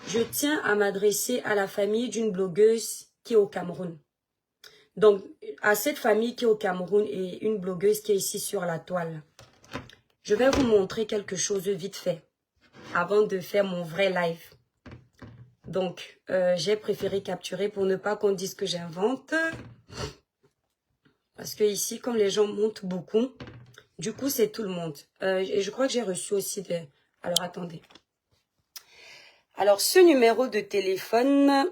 Je tiens à m'adresser à la famille d'une blogueuse qui est au Cameroun. Donc, à cette famille qui est au Cameroun et une blogueuse qui est ici sur la toile. Je vais vous montrer quelque chose de vite fait avant de faire mon vrai live. Donc, j'ai préféré capturer pour ne pas qu'on dise que j'invente. Parce que ici, comme les gens montent beaucoup, du coup, c'est tout le monde. Et je crois que j'ai reçu aussi de... Alors, attendez. Alors, ce numéro de téléphone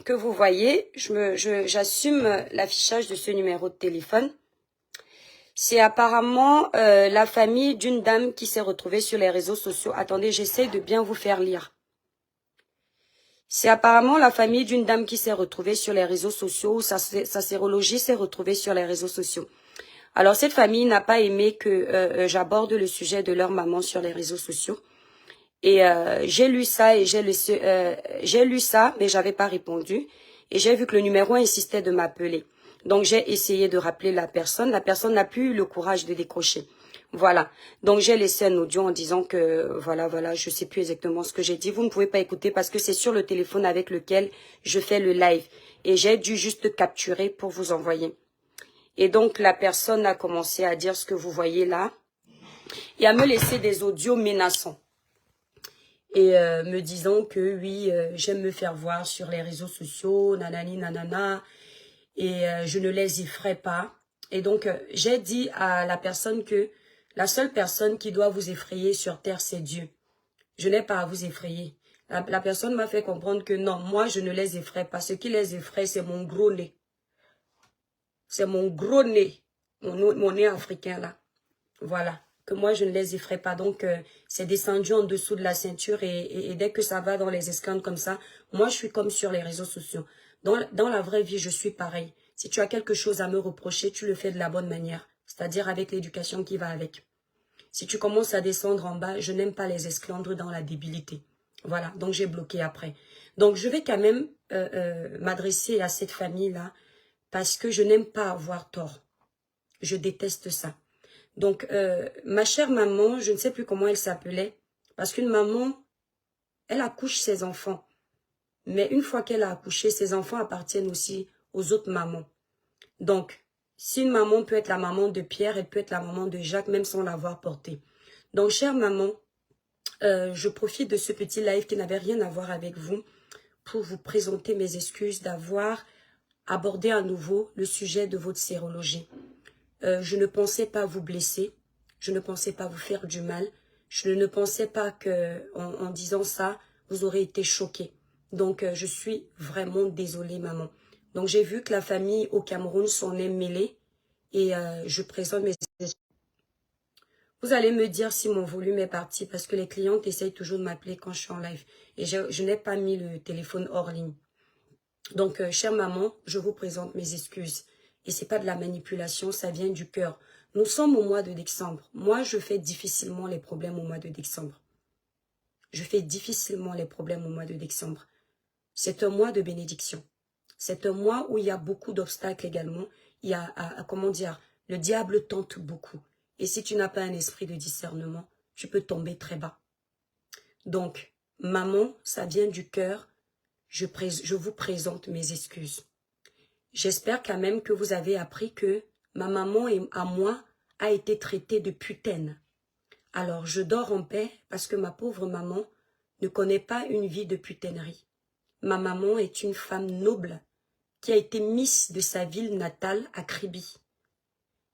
que vous voyez, j'assume l'affichage de ce numéro de téléphone. C'est apparemment la famille d'une dame qui s'est retrouvée sur les réseaux sociaux. Attendez, j'essaie de bien vous faire lire. C'est apparemment la famille d'une dame qui s'est retrouvée sur les réseaux sociaux, où sa sérologie s'est retrouvée sur les réseaux sociaux. Alors, cette famille n'a pas aimé que j'aborde le sujet de leur maman sur les réseaux sociaux. Et j'ai lu ça, mais j'avais pas répondu. Et j'ai vu que le numéro insistait de m'appeler. Donc, j'ai essayé de rappeler la personne. La personne n'a plus eu le courage de décrocher. Voilà. Donc, j'ai laissé un audio en disant que, voilà, je sais plus exactement ce que j'ai dit. Vous ne pouvez pas écouter parce que c'est sur le téléphone avec lequel je fais le live. Et j'ai dû juste capturer pour vous envoyer. Et donc, la personne a commencé à dire ce que vous voyez là. Et à me laisser des audios menaçants. Et me disant que oui, j'aime me faire voir sur les réseaux sociaux, nanani, nanana. Et je ne les effraie pas. Et donc, j'ai dit à la personne que la seule personne qui doit vous effrayer sur terre, c'est Dieu. Je n'ai pas à vous effrayer. La personne m'a fait comprendre que non, moi, je ne les effraie pas. Ce qui les effraie, c'est mon gros nez. C'est mon gros nez. Mon nez africain, là. Voilà. Que moi, je ne les effraie pas. Donc, c'est descendu en dessous de la ceinture. Et dès que ça va dans les esclandres comme ça, moi, je suis comme sur les réseaux sociaux. Dans la vraie vie, je suis pareil. Si tu as quelque chose à me reprocher, tu le fais de la bonne manière. C'est-à-dire avec l'éducation qui va avec. Si tu commences à descendre en bas, je n'aime pas les esclandres dans la débilité. Voilà, donc j'ai bloqué après. Donc je vais quand même m'adresser à cette famille-là parce que je n'aime pas avoir tort. Je déteste ça. Donc ma chère maman, je ne sais plus comment elle s'appelait, parce qu'une maman, elle accouche ses enfants. Mais une fois qu'elle a accouché, ses enfants appartiennent aussi aux autres mamans. Donc, si une maman peut être la maman de Pierre, elle peut être la maman de Jacques, même sans l'avoir porté. Donc, chère maman, je profite de ce petit live qui n'avait rien à voir avec vous pour vous présenter mes excuses d'avoir abordé à nouveau le sujet de votre sérologie. Je ne pensais pas vous blesser, je ne pensais pas vous faire du mal, je ne pensais pas que en disant ça, vous aurez été choqués. Donc, je suis vraiment désolée, maman. Donc, j'ai vu que la famille au Cameroun s'en est mêlée et je présente mes excuses. Vous allez me dire si mon volume est parti parce que les clientes essayent toujours de m'appeler quand je suis en live. Et je n'ai pas mis le téléphone hors ligne. Donc, chère maman, je vous présente mes excuses. Et c'est pas de la manipulation, ça vient du cœur. Nous sommes au mois de décembre. Moi, je fais difficilement les problèmes au mois de décembre. Je fais difficilement les problèmes au mois de décembre. C'est un mois de bénédiction. C'est un mois où il y a beaucoup d'obstacles également. Il y a, comment dire, le diable tente beaucoup. Et si tu n'as pas un esprit de discernement, tu peux tomber très bas. Donc, maman, ça vient du cœur. Je vous présente mes excuses. J'espère quand même que vous avez appris que ma maman et à moi a été traitée de putaine. Alors, je dors en paix parce que ma pauvre maman ne connaît pas une vie de putainerie. Ma maman est une femme noble qui a été Miss de sa ville natale à Kribi.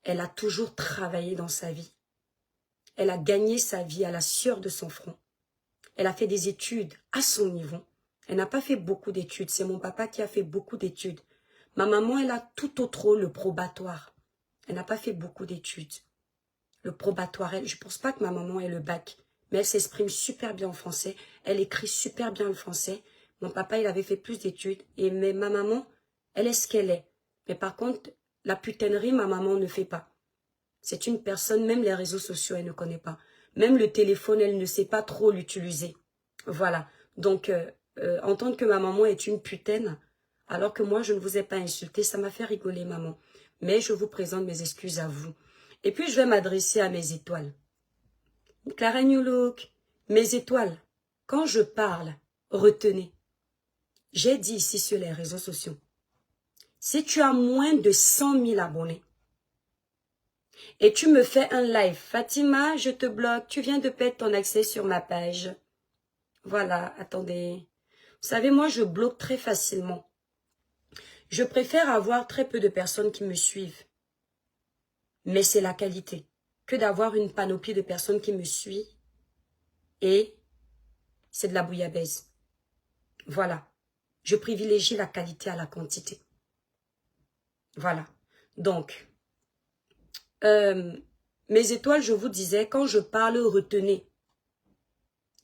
Elle a toujours travaillé dans sa vie. Elle a gagné sa vie à la sueur de son front. Elle a fait des études à son niveau. Elle n'a pas fait beaucoup d'études. C'est mon papa qui a fait beaucoup d'études. Ma maman, elle a tout autre le probatoire. Elle n'a pas fait beaucoup d'études. Le probatoire, je ne pense pas que ma maman ait le bac. Mais elle s'exprime super bien en français. Elle écrit super bien le français. Mon papa, il avait fait plus d'études. Mais ma maman, elle est ce qu'elle est. Mais par contre, la putainerie, ma maman ne fait pas. C'est une personne, même les réseaux sociaux, elle ne connaît pas. Même le téléphone, elle ne sait pas trop l'utiliser. Voilà. Donc, entendre que ma maman est une putaine, alors que moi, je ne vous ai pas insulté, ça m'a fait rigoler, maman. Mais je vous présente mes excuses à vous. Et puis, je vais m'adresser à mes étoiles. Clara New Look, mes étoiles, quand je parle, retenez. J'ai dit ici sur les réseaux sociaux, si tu as moins de 100 000 abonnés et tu me fais un live, Fatima, je te bloque, tu viens de perdre ton accès sur ma page. Voilà, attendez. Vous savez, moi, je bloque très facilement. Je préfère avoir très peu de personnes qui me suivent. Mais c'est la qualité que d'avoir une panoplie de personnes qui me suivent et c'est de la bouillabaisse. Voilà. Je privilégie la qualité à la quantité. Voilà. Donc, mes étoiles, je vous disais, quand je parle, retenez.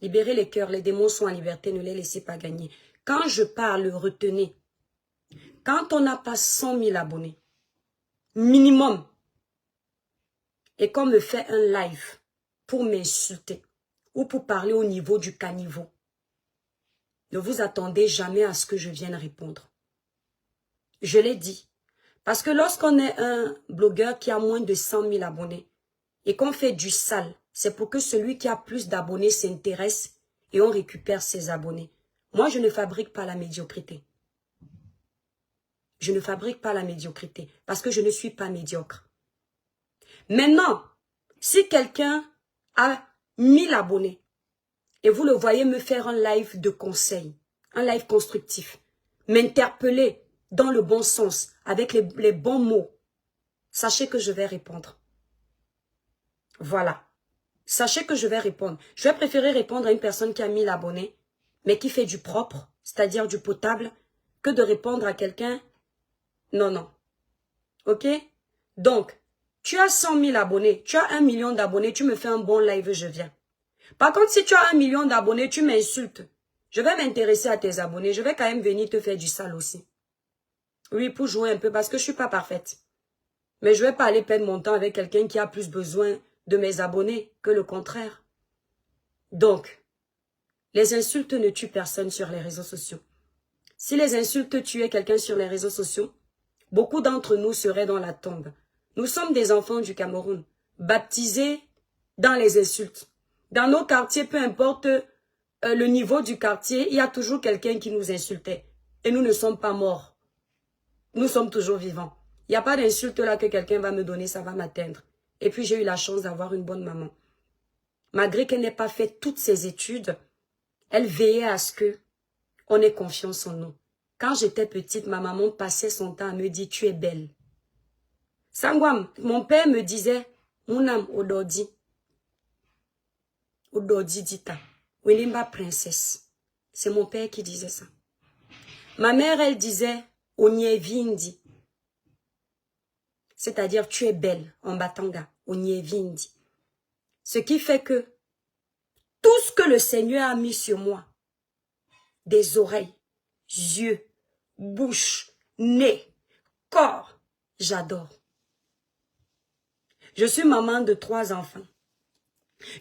Libérez les cœurs, les démons sont en liberté, ne les laissez pas gagner. Quand je parle, retenez. Quand on n'a pas 100 000 abonnés, minimum, et qu'on me fait un live pour m'insulter ou pour parler au niveau du caniveau, ne vous attendez jamais à ce que je vienne répondre. Je l'ai dit. Parce que lorsqu'on est un blogueur qui a moins de 100 000 abonnés et qu'on fait du sale, c'est pour que celui qui a plus d'abonnés s'intéresse et on récupère ses abonnés. Moi, je ne fabrique pas la médiocrité. Je ne fabrique pas la médiocrité parce que je ne suis pas médiocre. Maintenant, si quelqu'un a 1000 abonnés et vous le voyez me faire un live de conseil, un live constructif, m'interpeller dans le bon sens, avec les bons mots, sachez que je vais répondre. Voilà. Sachez que je vais répondre. Je vais préférer répondre à une personne qui a 1000 abonnés, mais qui fait du propre, c'est-à-dire du potable, que de répondre à quelqu'un. Non, non. Ok? Donc, tu as 100 000 abonnés, tu as 1 million d'abonnés, tu me fais un bon live, je viens. Par contre, si tu as 1 million d'abonnés, tu m'insultes. Je vais m'intéresser à tes abonnés, je vais quand même venir te faire du sale aussi. Oui, pour jouer un peu, parce que je ne suis pas parfaite. Mais je ne vais pas aller perdre mon temps avec quelqu'un qui a plus besoin de mes abonnés que le contraire. Donc, les insultes ne tuent personne sur les réseaux sociaux. Si les insultes tuaient quelqu'un sur les réseaux sociaux, beaucoup d'entre nous seraient dans la tombe. Nous sommes des enfants du Cameroun, baptisés dans les insultes. Dans nos quartiers, peu importe le niveau du quartier, il y a toujours quelqu'un qui nous insultait. Et nous ne sommes pas morts. Nous sommes toujours vivants. Il n'y a pas d'insulte là que quelqu'un va me donner, ça va m'atteindre. Et puis j'ai eu la chance d'avoir une bonne maman. Malgré qu'elle n'ait pas fait toutes ses études, elle veillait à ce que on ait confiance en nous. Quand j'étais petite, ma maman passait son temps à me dire « tu es belle ». Sangwam, mon père me disait « mon âme ododi ». Ododi dita. Wilimba princesse. C'est mon père qui disait ça. Ma mère, elle disait « onyevindi ». C'est-à-dire tu es belle en batanga. Onyevindi. Ce qui fait que tout ce que le Seigneur a mis sur moi, des oreilles, yeux, bouche, nez, corps, j'adore. Je suis maman de 3 enfants.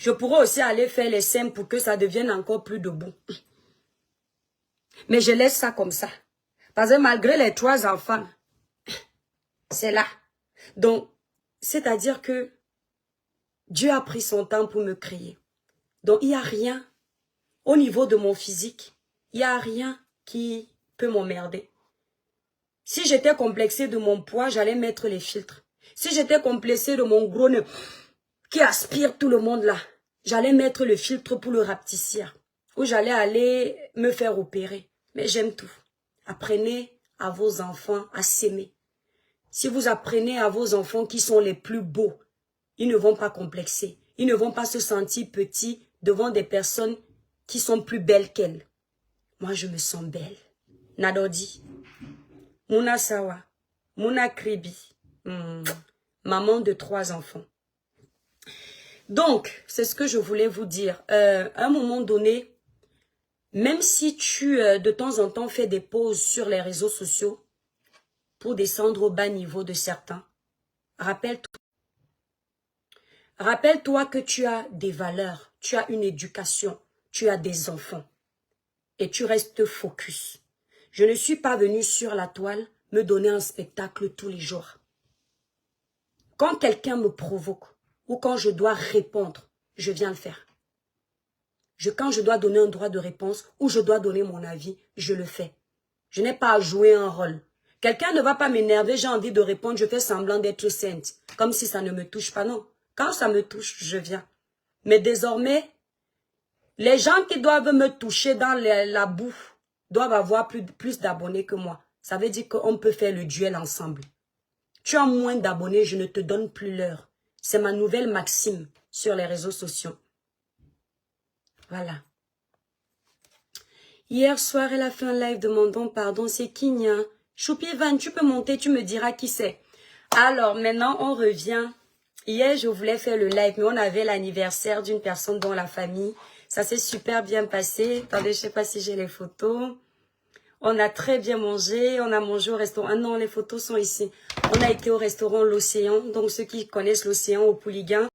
Je pourrais aussi aller faire les seins pour que ça devienne encore plus debout. Mais je laisse ça comme ça. Parce que malgré les 3 enfants, c'est là. Donc, c'est-à-dire que Dieu a pris son temps pour me créer. Donc, il n'y a rien au niveau de mon physique. Il n'y a rien qui peut m'emmerder. Si j'étais complexée de mon poids, j'allais mettre les filtres. Si j'étais complexée de mon gros nez qui aspire tout le monde là, j'allais mettre le filtre pour le rapetissir. Ou j'allais aller me faire opérer. Mais j'aime tout. Apprenez à vos enfants à s'aimer. Si vous apprenez à vos enfants qui sont les plus beaux, ils ne vont pas complexer. Ils ne vont pas se sentir petits devant des personnes qui sont plus belles qu'elles. Moi, je me sens belle. Nadodi. Mouna Sawa. Mouna Kribi. Maman de 3 enfants. Donc, c'est ce que je voulais vous dire. À un moment donné, même si tu, de temps en temps, fais des pauses sur les réseaux sociaux pour descendre au bas niveau de certains, rappelle-toi que tu as des valeurs, tu as une éducation, tu as des enfants et tu restes focus. Je ne suis pas venue sur la toile me donner un spectacle tous les jours. Quand quelqu'un me provoque ou quand je dois répondre, je viens le faire. Quand je dois donner un droit de réponse ou je dois donner mon avis, je le fais. Je n'ai pas à jouer un rôle. Quelqu'un ne va pas m'énerver, j'ai envie de répondre, je fais semblant d'être sainte. Comme si ça ne me touche pas, non. Quand ça me touche, je viens. Mais désormais, les gens qui doivent me toucher dans la boue doivent avoir plus d'abonnés que moi. Ça veut dire qu'on peut faire le duel ensemble. Tu as moins d'abonnés, je ne te donne plus l'heure. C'est ma nouvelle maxime sur les réseaux sociaux. Voilà. Hier soir, elle a fait un live demandant pardon. C'est qui, Nia? Choupier Van, tu peux monter, tu me diras qui c'est. Alors, maintenant, on revient. Hier, je voulais faire le live, mais on avait l'anniversaire d'une personne dans la famille. Ça s'est super bien passé. Attendez, je sais pas si j'ai les photos. On a très bien mangé. On a mangé au restaurant. Ah non, les photos sont ici. On a été au restaurant L'Océan. Donc, ceux qui connaissent l'Océan au Pouliguen,